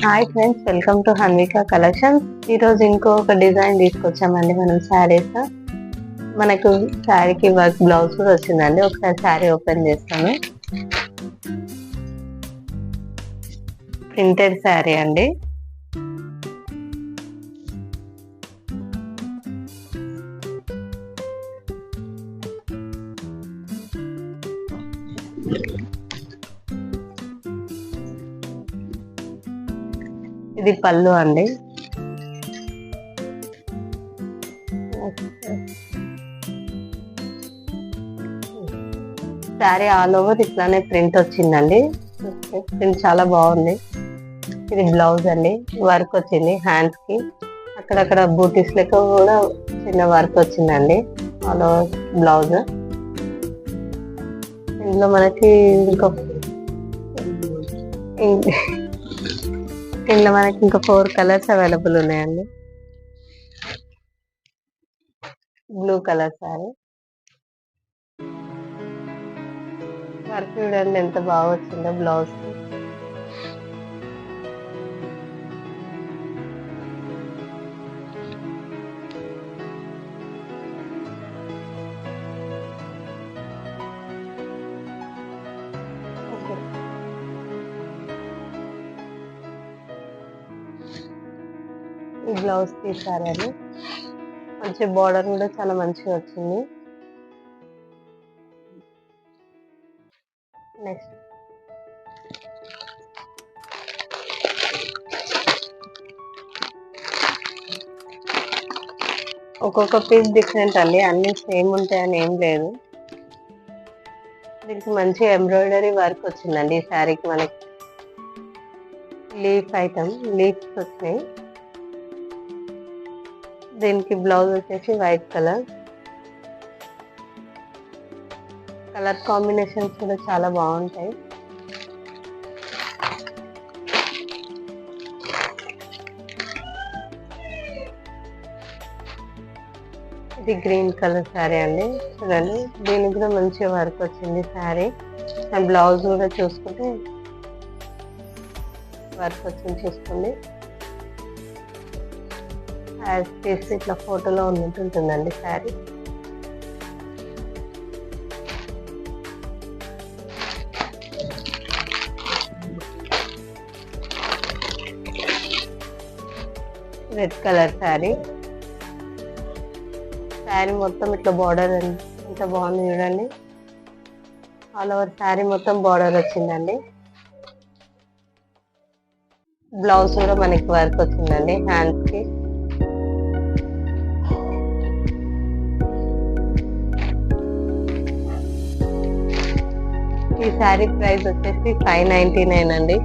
Hi friends, welcome to Hanvika collections. ఈరోజు ఇంకొక design తీసుకొచ్చామండి మనం శారీస్. మనకు శారీకి వర్క్ బ్లౌజ్ కూడా వచ్చిందండి. ఒకసారి శారీ ఓపెన్ చేస్తాను. ప్రింటెడ్ శారీ అండి. ఇది పళ్ళు అండి. శారీ ఆల్ ఓవర్ ఇట్లానే ప్రింట్ వచ్చిందండి. ప్రింట్ చాలా బాగుంది. ఇది బ్లౌజ్ అండి. వర్క్ వచ్చింది హ్యాండ్స్ కి, అక్కడక్కడ బూటీస్ లెక్క కూడా చిన్న వర్క్ వచ్చిందండి. All over blouse. ఇందులో మనకి ఇంకా 4 కలర్స్ అవైలబుల్ ఉన్నాయండి. Blue colour sorry. వర్క్ చూడండి ఎంత బాగా వచ్చిందో బ్లౌజ్. ఈ బ్లౌజ్ తీసారని మంచి బార్డర్ కూడా చాలా మంచిగా వచ్చింది. నెక్స్ట్ ఒక్కొక్క పీస్ డిఫరెంట్ అండి, అన్ని సేమ్ ఉంటాయని ఏం లేదు. దీనికి మంచి ఎంబ్రాయిడరీ వర్క్ వచ్చిందండి. ఈ శారీకి మనకి లీఫ్స్ వచ్చినాయి. దీనికి బ్లౌజ్ వచ్చేసి వైట్ కలర్ కాంబినేషన్స్ కూడా చాలా బాగుంటాయి. ఇది గ్రీన్ కలర్ శారీ అండి. చూడండి, దీనికి కూడా మంచి వర్క్ వచ్చింది శారీ. బ్లౌజ్ కూడా చూసుకుంటే వర్క్ వచ్చింది, చూసుకోండి. యాజ్ తీసి ఇట్లా ఫోటోలో ఉన్నట్టు ఉంటుందండి శారీ. రెడ్ కలర్ శారీ మొత్తం ఇట్లా బార్డర్ ఎంత బాగుంది చూడండి. ఆల్ ఓవర్ శారీ మొత్తం బార్డర్ వచ్చిందండి. బ్లౌజ్ కూడా మనకి వర్క్ వచ్చిందండి హ్యాండ్స్ కి. ఈ శారీ ప్రైస్ వచ్చేసి 599 అండి.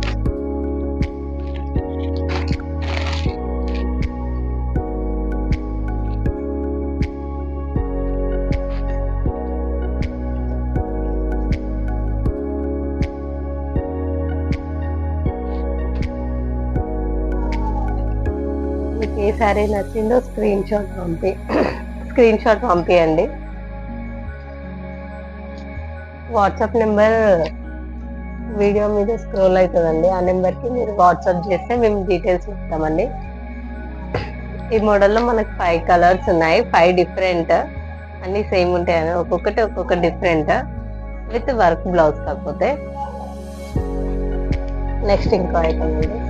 మీకు ఏ శారీ నచ్చిందో స్క్రీన్ షాట్ పంపియండి. వాట్సాప్ నెంబర్ వీడియో మీద స్క్రోల్ అవుతుందండి. ఆ నెంబర్కి మీరు వాట్సాప్ చేస్తే మేము డీటెయిల్స్ ఇస్తామండి. ఈ మోడల్లో మనకు 5 కలర్స్ ఉన్నాయి. 5 డిఫరెంట్, అన్నీ సేమ్ ఉంటాయని ఒక్కొక్క డిఫరెంట్ విత్ వర్క్ బ్లౌజ్. కాకపోతే నెక్స్ట్ ఇంకో ఐటమ్ అండి.